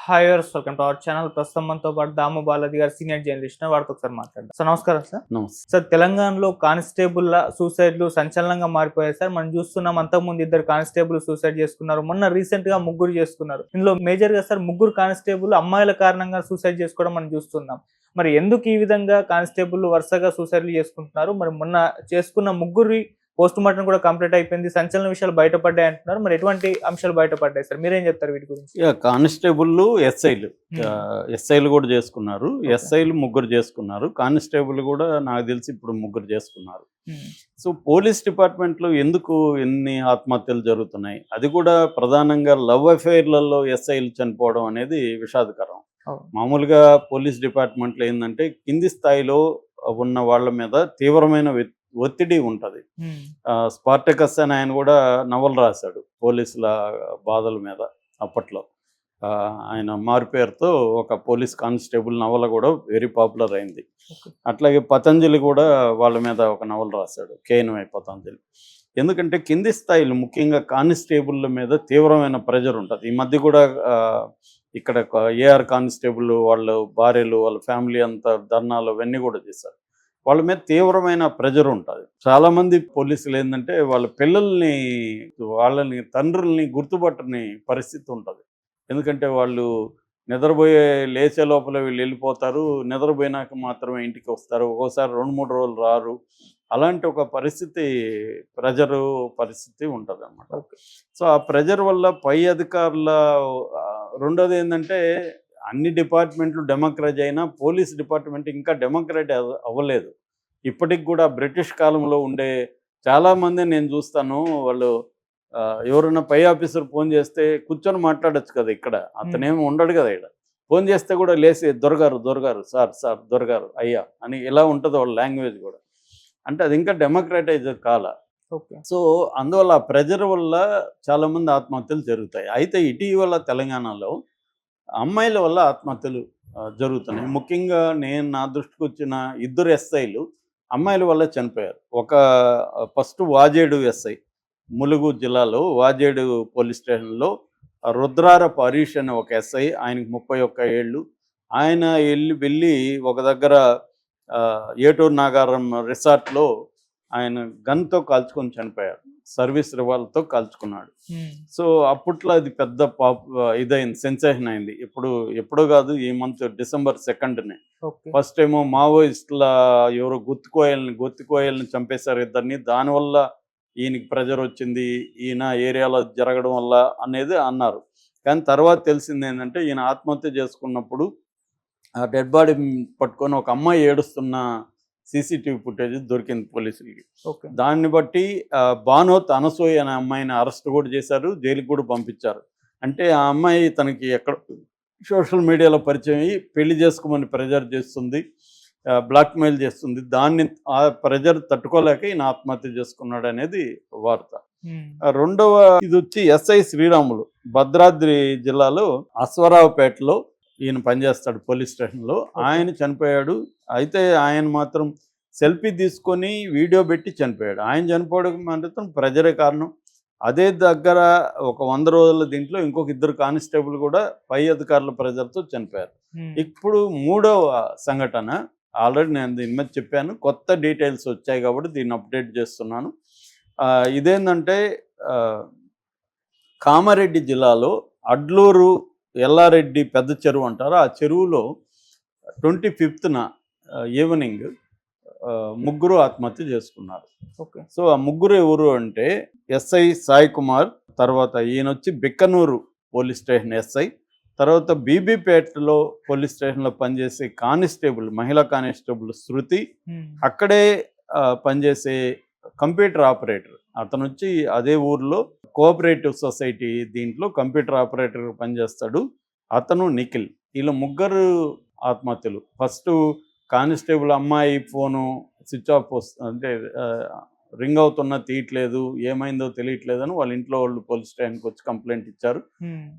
హాయర్స్ welcome to our channel. ప్రస్తుతం మనతో పాటు దాము బాలాజీ గారు సీనియర్ జర్నలిస్ట్, వారితో ఒకసారి మాట్లాడదాం. సార్ నమస్కారం. నమస్తే. సార్ తెలంగాణలో కానిస్టేబుల్ సూసైడ్లు సంచలనంగా మారిపోయాయి సార్. మనం చూస్తున్నాం, అంతకుముందు 2 కానిస్టేబుల్ సూసైడ్ చేసుకున్నారు, మొన్న రీసెంట్ గా 3 చేసుకున్నారు. ఇందులో మేజర్ గా సార్ 3 కానిస్టేబుల్ అమ్మాయిల కారణంగా సూసైడ్ చేసుకోవడం మనం చూస్తున్నాం. మరి ఎందుకు ఈ విధంగా కానిస్టేబుల్ వరుసగా సూసైడ్లు చేసుకుంటున్నారు? మరి మొన్న చేసుకున్న 3 పోస్ట్ మార్టం కూడా కంప్లీట్ అయిపోయింది, సంచలన విషయాలు బయటపడ్డాయి అంటున్నారు. మరి ఎటువంటి అంశాలు బయటపడ్డాయి సార్, మీరేం చెప్తారు వీటి గురించి? కానిస్టేబుల్ ఎస్ఐలు కూడా చేసుకున్నారు. ఎస్ఐలు 3 చేసుకున్నారు. కానిస్టేబుల్ కూడా నాకు తెలిసి ఇప్పుడు 3 చేసుకున్నారు. సో పోలీస్ డిపార్ట్మెంట్లో ఎందుకు ఎన్ని ఆత్మహత్యలు జరుగుతున్నాయి? అది కూడా ప్రధానంగా లవ్ అఫైర్లలో ఎస్ఐలు చనిపోవడం అనేది విషాదకరం. మామూలుగా పోలీస్ డిపార్ట్మెంట్లో ఏంటంటే కింది స్థాయిలో ఉన్న వాళ్ళ మీద తీవ్రమైన ఒత్తిడి ఉంటుంది. స్పార్టకస్ అని ఆయన కూడా నవల రాశాడు పోలీసుల బాధల మీద. అప్పట్లో ఆయన మారుపేరుతో ఒక పోలీస్ కానిస్టేబుల్ నవల కూడా వెరీ పాపులర్ అయింది. అట్లాగే పతంజలి కూడా వాళ్ళ మీద ఒక నవల రాశాడు, కేఎన్వై పతంజలి. ఎందుకంటే కింది స్థాయిలు ముఖ్యంగా కానిస్టేబుల్ల మీద తీవ్రమైన ప్రెజర్ ఉంటుంది. ఈ మధ్య కూడా ఇక్కడ ఏఆర్ కానిస్టేబుల్ వాళ్ళ భార్యలు, వాళ్ళ ఫ్యామిలీ అంతా ధర్నాలు అవన్నీ కూడా చేశారు. వాళ్ళ మీద తీవ్రమైన ప్రెజర్ ఉంటుంది. చాలామంది పోలీసులు ఏంటంటే వాళ్ళ పిల్లల్ని, వాళ్ళని తండ్రుల్ని గుర్తుపట్టని పరిస్థితి ఉంటుంది. ఎందుకంటే వాళ్ళు నిద్రపోయే లేచే లోపల వీళ్ళు వెళ్ళిపోతారు, నిద్రపోయినాక మాత్రమే ఇంటికి వస్తారు, ఒక్కోసారి 2-3 రోజులు రారు. అలాంటి ఒక పరిస్థితి ఉంటుంది అన్నమాట. సో ఆ ప్రెజర్ వల్ల పై అధికారుల రెండోది ఏంటంటే అన్ని డిపార్ట్మెంట్లు డెమోక్రట్ అయినా పోలీస్ డిపార్ట్మెంట్ ఇంకా డెమోక్రట్ అవ్వలేదు. ఇప్పటికి కూడా బ్రిటిష్ కాలంలో ఉండే చాలామంది నేను చూస్తాను, వాళ్ళు ఎవరైనా పై ఆఫీసర్ ఫోన్ చేస్తే కూర్చొని మాట్లాడచ్చు కదా, ఇక్కడ అతనేమి ఉండడు కదా. ఇక్కడ ఫోన్ చేస్తే కూడా లేసి దొరగారు సార్ దొరగారు అయ్యా అని ఇలా ఉంటుంది వాళ్ళ లాంగ్వేజ్ కూడా. అంటే అది ఇంకా డెమోక్రటైజ్ కాల. సో అందువల్ల ఆ ప్రెజర్ వల్ల చాలామంది ఆత్మహత్యలు జరుగుతాయి. అయితే ఇటీవల తెలంగాణలో అమ్మాయిల వల్ల ఆత్మహత్యలు జరుగుతున్నాయి. ముఖ్యంగా నా దృష్టికి వచ్చిన 2 ఎస్ఐలు అమ్మాయిల వల్ల చనిపోయారు. ఒక ఫస్ట్ వాజేడు ఎస్ఐ, ములుగు జిల్లాలో వాజేడు పోలీస్ స్టేషన్లో రుద్రారపు హరీష్ అనే ఒక ఎస్ఐ, ఆయనకు 31 ఏళ్ళు. ఆయన వెళ్ళి ఒక దగ్గర ఏటూరు నాగారం రిసార్ట్లో ఆయన గన్తో కాల్చుకొని చనిపోయారు. సర్వీస్ రివాల్వర్తో కాల్చుకున్నాడు. సో అప్పట్లో అది పెద్ద ఇదైంది, సెన్సేషన్ అయింది. ఎప్పుడో కాదు, ఈ మంత్ డిసెంబర్ 2నే ఫస్ట్ ఏమో మావోయిస్టుల ఎవరో గొత్తికోయల్ని చంపేశారు 2ని. దానివల్ల ఈయనకి ప్రెజర్ వచ్చింది, ఈయన ఏరియాలో జరగడం వల్ల అనేది అన్నారు. కానీ తర్వాత తెలిసింది ఏంటంటే ఈయన ఆత్మహత్య చేసుకున్నప్పుడు ఆ డెడ్ బాడీ పట్టుకొని ఒక అమ్మాయి ఏడుస్తున్న సీసీటీవీ ఫుటేజ్ దొరికింది పోలీసులకి. దాన్ని బట్టి బానోత్ అనసూయ అనే అమ్మాయిని అరెస్ట్ కూడా చేశారు, జైలుకి కూడా పంపించారు. అంటే ఆ అమ్మాయి తనకి ఎక్కడ సోషల్ మీడియాలో పరిచయం అయ్యి పెళ్లి చేసుకోమని ప్రెజర్ చేస్తుంది, బ్లాక్మెయిల్ చేస్తుంది. దాన్ని ఆ ప్రెజర్ తట్టుకోలేక ఈయన ఆత్మహత్య చేసుకున్నాడు అనేది వార్త. రెండవ ఇది వచ్చి ఎస్ఐ శ్రీరాములు, భద్రాద్రి జిల్లాలో అశ్వరావుపేటలో ఈయన పనిచేస్తాడు పోలీస్ స్టేషన్లో. ఆయన చనిపోయాడు. అయితే ఆయన మాత్రం సెల్ఫీ తీసుకొని వీడియో పెట్టి చనిపోయాడు. ఆయన చనిపోవడం మాత్రం ప్రెజరే కారణం. అదే దగ్గర ఒక 100 రోజుల దీంట్లో ఇంకొక 2 కానిస్టేబుల్ కూడా పై అధికారుల ప్రెజర్తో చనిపోయారు. ఇప్పుడు 3వ సంఘటన ఆల్రెడీ నేను దీని మీద చెప్పాను, కొత్త డీటెయిల్స్ వచ్చాయి కాబట్టి దీన్ని అప్డేట్ చేస్తున్నాను. ఇదేంటంటే కామారెడ్డి జిల్లాలో అడ్లూరు ఎల్లారెడ్డి పెద్ద చెరువు అంటారు. ఆ చెరువులో 25న ఈవినింగ్ 3 ఆత్మహత్య చేసుకున్నారు. సో ఆ 3 ఎవరు అంటే ఎస్ఐ సాయి కుమార్, తర్వాత ఈయన వచ్చి బిక్కనూరు పోలీస్ స్టేషన్ ఎస్ఐ, తర్వాత బీబీపేటలో పోలీస్ స్టేషన్లో పనిచేసే కానిస్టేబుల్, మహిళా కానిస్టేబుల్ శృతి, అక్కడే పనిచేసే కంప్యూటర్ ఆపరేటర్, అతను వచ్చి అదే ఊర్లో కోఆపరేటివ్ సొసైటీ దీంట్లో కంప్యూటర్ ఆపరేటర్ పనిచేస్తాడు, అతను నిఖిల్. వీళ్ళ 3 ఆత్మహత్యలు. ఫస్ట్ కానిస్టేబుల్ అమ్మాయి ఫోను స్విచ్ ఆఫ్ అంటే రింగ్ అవుతున్నా తీయట్లేదు, ఏమైందో తెలియట్లేదని వాళ్ళ ఇంట్లో వాళ్ళు పోలీస్ స్టేషన్కి వచ్చి కంప్లైంట్ ఇచ్చారు.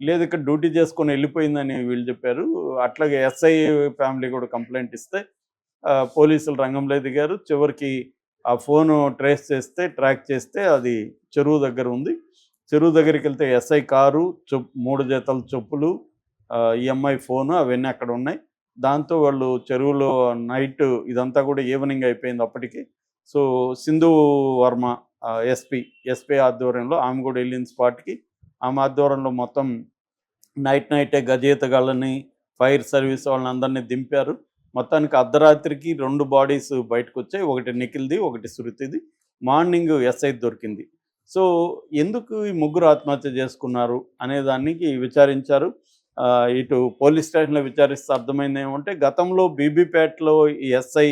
లేదు ఇక్కడ డ్యూటీ చేసుకొని వెళ్ళిపోయిందని వీళ్ళు చెప్పారు. అట్లాగే ఎస్ఐ ఫ్యామిలీ కూడా కంప్లైంట్ ఇస్తే పోలీసులు రంగంలో దిగారు. చివరికి ఆ ఫోను ట్రాక్ చేస్తే అది చెరువు దగ్గర ఉంది. చెరువు దగ్గరికి వెళ్తే ఎస్ఐ కారు, 3 జతల చెప్పులు, ఈఎంఐ ఫోను అవన్నీ అక్కడ ఉన్నాయి. దాంతో వాళ్ళు చెరువులో నైట్ ఇదంతా కూడా ఈవినింగ్ అయిపోయింది అప్పటికి. సో సింధు వర్మ ఎస్పీ ఆధ్వర్యంలో ఆమె కూడా వెళ్ళింది స్పాట్కి. ఆమె ఆధ్వర్యంలో మొత్తం నైటే గజేతగాళ్ళని ఫైర్ సర్వీస్ వాళ్ళని అందరినీ దింపారు. మొత్తానికి అర్ధరాత్రికి 2 బాడీస్ బయటకు వచ్చాయి. ఒకటి నిఖిల్ది, ఒకటి శృతిది. మార్నింగ్ ఎస్ఐ దొరికింది. సో ఎందుకు ఈ ముగ్గురు ఆత్మహత్య చేసుకున్నారు అనే దానికి విచారించారు. ఇటు పోలీస్ స్టేషన్లో విచారిస్తే అర్థమైంది ఏమంటే, గతంలో బీబీపేటలో ఈ ఎస్ఐ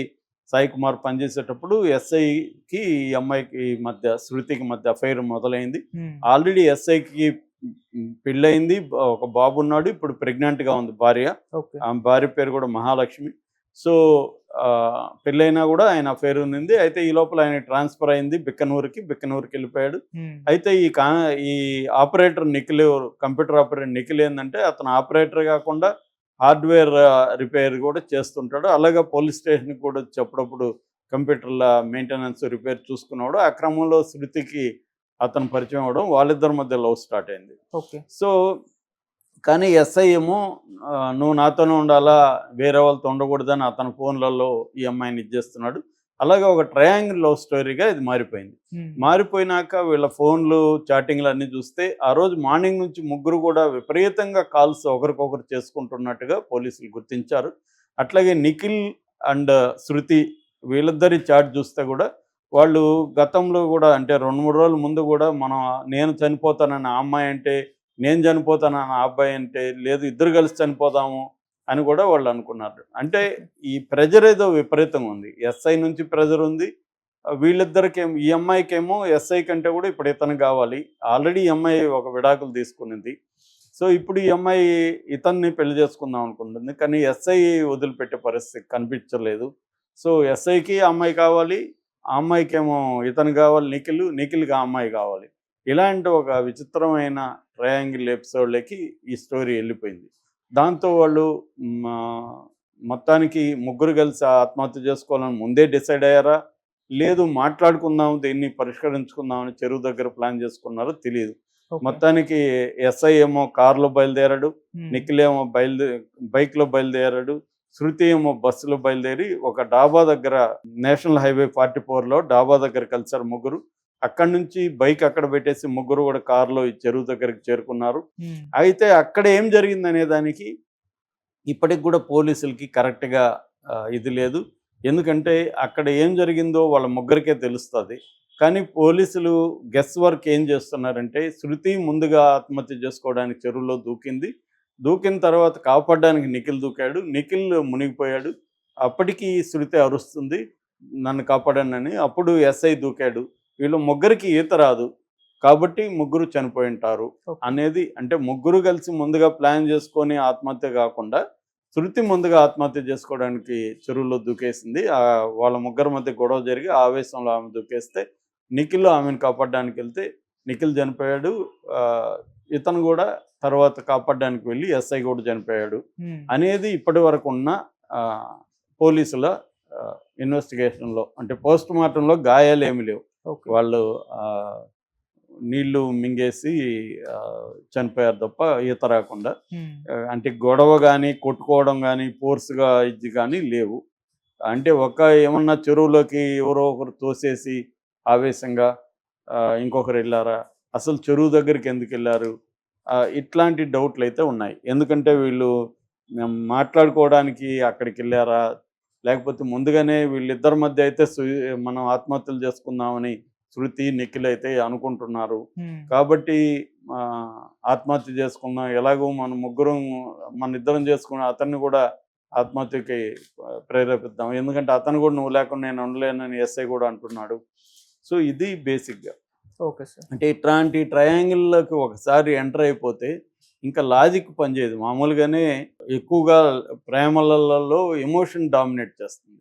సాయి కుమార్ పనిచేసేటప్పుడు ఎస్ఐకి ఈ అమ్మాయికి మధ్య, శృతికి మధ్య అఫైర్ మొదలైంది. ఆల్రెడీ ఎస్ఐకి పెళ్ళయింది, ఒక బాబు ఉన్నాడు. ఇప్పుడు ప్రెగ్నెంట్గా ఉంది భార్య. ఆమె భార్య పేరు కూడా మహాలక్ష్మి. సో పెళ్ళైనా కూడా ఆయన అఫైర్ ఉంది. అయితే ఈ లోపల ఆయన ట్రాన్స్ఫర్ అయింది బిక్కనూరుకి వెళ్ళిపోయాడు. అయితే ఈ operator Nikhil, computer operator Nikhil ఏంటంటే, అతను ఆపరేటర్ కాకుండా హార్డ్వేర్ రిపేర్ కూడా చేస్తుంటాడు. అలాగే పోలీస్ స్టేషన్కి కూడా అప్పుడప్పుడు కంప్యూటర్ల మెయింటెనెన్స్ రిపేర్ చూసుకున్నాడు. ఆ క్రమంలో శృతికి అతను పరిచయం అవ్వడం, వాళ్ళిద్దరి మధ్య లవ్ స్టార్ట్ అయింది. సో కానీ ఎస్ఐ ఏమో నువ్వు నాతోనే ఉండాలా, వేరే వాళ్ళతో ఉండకూడదని అతని ఫోన్లలో ఈ అమ్మాయిని ఇచ్చేస్తున్నాడు. అలాగే ఒక ట్రయాంగిల్ లవ్ స్టోరీగా ఇది మారిపోయింది. మారిపోయినాక వీళ్ళ ఫోన్లు, చాటింగ్లు అన్నీ చూస్తే ఆ రోజు మార్నింగ్ నుంచి ముగ్గురు కూడా విపరీతంగా కాల్స్ ఒకరికొకరు చేసుకుంటున్నట్టుగా పోలీసులు గుర్తించారు. అట్లాగే నిఖిల్ అండ్ శృతి వీళ్ళిద్దరి చాట్ చూస్తే కూడా వాళ్ళు గతంలో కూడా, అంటే 2-3 రోజుల ముందు కూడా, నేను చనిపోతానని ఆ అమ్మాయి అంటే, నేను చనిపోతానని ఆ అబ్బాయి అంటే, లేదు ఇద్దరు కలిసి చనిపోదాము అని కూడా వాళ్ళు అనుకున్నారు. అంటే ఈ ప్రెజర్ ఏదో విపరీతంగా ఉంది. ఎస్ఐ నుంచి ప్రెజర్ ఉంది. వీళ్ళిద్దరికేమో, ఈ అమ్మాయికేమో ఎస్ఐ కంటే కూడా ఇప్పుడు ఇతను కావాలి. ఆల్రెడీ ఈ అమ్మాయి ఒక విడాకులు తీసుకునింది. సో ఇప్పుడు ఈ అమ్మాయి ఇతన్ని పెళ్లి చేసుకుందాం అనుకుంటుంది. కానీ ఎస్ఐ వదిలిపెట్టే పరిస్థితి కనిపించలేదు. సో ఎస్ఐకి ఆ అమ్మాయి కావాలి, ఆ అమ్మాయికేమో ఇతను కావాలి, నిఖిల్కి ఆ అమ్మాయి కావాలి. ఇలాంటి ఒక విచిత్రమైన ట్రయాంగిల్ ఎపిసోడ్లకి ఈ స్టోరీ వెళ్ళిపోయింది. దాంతో వాళ్ళు మొత్తానికి ముగ్గురు కలిసి ఆత్మహత్య చేసుకోవాలని ముందే డిసైడ్ అయ్యారా, లేదు మాట్లాడుకుందాం దీన్ని పరిష్కరించుకుందామని చెరువు దగ్గర ప్లాన్ చేసుకున్నారో తెలియదు. మొత్తానికి ఎస్ఐ ఏమో కారులో బయలుదేరాడు, నిఖిల్ ఏమో బైక్లో బయలుదేరాడు, శృతి ఏమో బస్సులో బయలుదేరి ఒక డాబా దగ్గర, నేషనల్ హైవే 44లో డాబా దగ్గర కలిసారు ముగ్గురు. అక్కడి నుంచి బైక్ అక్కడ పెట్టేసి ముగ్గురు కూడా కారులో ఈ చెరువు దగ్గరికి చేరుకున్నారు. అయితే అక్కడ ఏం జరిగింది అనే దానికి ఇప్పటికి కూడా పోలీసులకి కరెక్ట్గా ఇది లేదు. ఎందుకంటే అక్కడ ఏం జరిగిందో వాళ్ళ ముగ్గురికే తెలుస్తుంది. కానీ పోలీసులు గెస్ వర్క్ ఏం చేస్తున్నారంటే, శృతి ముందుగా ఆత్మహత్య చేసుకోవడానికి చెరువులో దూకిన తర్వాత కాపాడడానికి నిఖిల్ దూకాడు, నిఖిల్ మునిగిపోయాడు. అప్పటికి శృతి అరుస్తుంది నన్ను కాపాడనని. అప్పుడు ఎస్ఐ దూకాడు. వీళ్ళు ముగ్గురికి ఈత రాదు కాబట్టి ముగ్గురు చనిపోయి ఉంటారు అనేది, అంటే ముగ్గురు కలిసి ముందుగా ప్లాన్ చేసుకొని ఆత్మహత్య కాకుండా శృతి ముందుగా ఆత్మహత్య చేసుకోవడానికి చెరువులో దూకేసింది. వాళ్ళ ముగ్గురు మధ్య గొడవ జరిగి ఆవేశంలో ఆమె దూకేస్తే, నిఖిల్ ఆమెను కాపాడడానికి వెళ్తే నిఖిల్ చనిపోయాడు. ఇతను కూడా తర్వాత కాపాడడానికి వెళ్ళి ఎస్ఐ కూడా చనిపోయాడు అనేది ఇప్పటి వరకు ఉన్న పోలీసుల ఇన్వెస్టిగేషన్లో. అంటే పోస్ట్ మార్టంలో గాయాలు ఏమి లేవు, వాళ్ళు నీళ్లు మింగేసి చనిపోయారు తప్ప ఈత రాకుండా. అంటే గొడవ కానీ, కొట్టుకోవడం కానీ, ఫోర్స్గా ఇది కానీ లేవు. అంటే ఏమన్నా చెరువులోకి ఎవరో ఒకరు తోసేసి ఆవేశంగా ఇంకొకరు వెళ్ళారా, అసలు చెరువు దగ్గరికి ఎందుకు వెళ్ళారు, ఇట్లాంటి డౌట్లు అయితే ఉన్నాయి. ఎందుకంటే వీళ్ళు మాట్లాడుకోవడానికి అక్కడికి వెళ్ళారా, లేకపోతే ముందుగానే వీళ్ళిద్దరి మధ్య అయితే మనం ఆత్మహత్యలు చేసుకుందామని శృతి, నిఖిల్ అయితే అనుకుంటున్నారు. కాబట్టి ఆత్మహత్య చేసుకుందాం, ఎలాగో మన ఇద్దరం చేసుకున్న అతన్ని కూడా ఆత్మహత్యకి ప్రేరేపిద్దాం, ఎందుకంటే అతను కూడా నువ్వు లేకుండా నేను ఉండలేనని ఎస్ఐ కూడా అంటున్నాడు. సో ఇది బేసిక్గా. Okay sir. అంటే ఇట్లాంటి ట్రయాంగిల్లోకి ఒకసారి ఎంటర్ అయిపోతే ఇంకా లాజిక్ పనిచేయదు. మామూలుగానే ఎక్కువగా ప్రేమలలో ఎమోషన్ డామినేట్ చేస్తుంది.